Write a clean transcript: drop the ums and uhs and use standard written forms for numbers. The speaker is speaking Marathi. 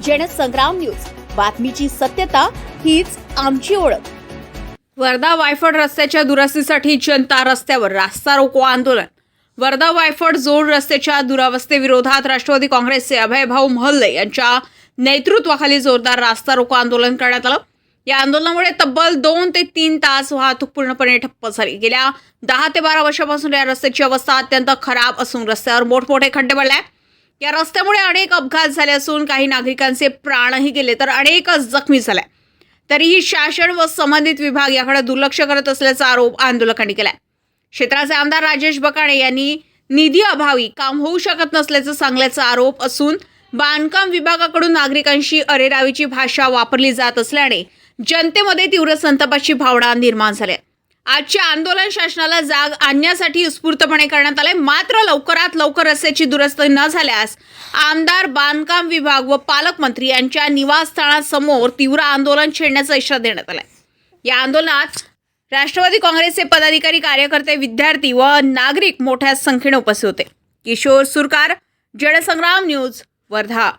जनसंग्राम न्यूज, बातमीची सत्यता हीच आमची ओळख. वर्धा वायफळ रस्त्याच्या दुरुस्तीसाठी जनता रस्त्यावर रास्ता रोको आंदोलन. वर्धा वायफळ जोड रस्त्याच्या दुरावस्थेविरोधात राष्ट्रवादी काँग्रेसचे अभयभाऊ महल्ले यांच्या नेतृत्वाखाली जोरदार रास्ता रोको आंदोलन करण्यात आलं. या आंदोलनामुळे तब्बल 2 ते 3 तास वाहतूक पूर्णपणे ठप्प झाली. गेल्या 10 ते 12 वर्षापासून या रस्त्याची अवस्था अत्यंत खराब असून रस्त्यावर मोठमोठे खड्डे पडले. या रस्त्यामुळे अनेक अपघात झाले असून काही नागरिकांचे प्राणही गेले तर अनेक जखमी झाले. तरीही शासन व संबंधित विभाग याकडे दुर्लक्ष करत असल्याचा आरोप आंदोलकांनी केलाय. क्षेत्राचे आमदार राजेश बकाणे यांनी निधी अभावी काम होऊ शकत नसल्याचं सांगल्याचा आरोप असून बांधकाम विभागाकडून नागरिकांशी अरेरावीची भाषा वापरली जात असल्याने जनतेमध्ये तीव्र संतापाची भावना निर्माण झाली. आजचे आंदोलन शासनाला जाग आणण्यासाठी उत्स्फूर्तपणे करण्यात आले. मात्र लवकरात लवकर रस्त्याची दुरुस्ती न झाल्यास आमदार, बांधकाम विभाग व पालकमंत्री यांच्या निवासस्थानासमोर तीव्र आंदोलन छेडण्याचा इशारा देण्यात आला. या आंदोलनात राष्ट्रवादी काँग्रेसचे पदाधिकारी, कार्यकर्ते, विद्यार्थी व नागरिक मोठ्या संख्येने उपस्थित होते. किशोर सुरकार, जनसंग्राम न्यूज, वर्धा.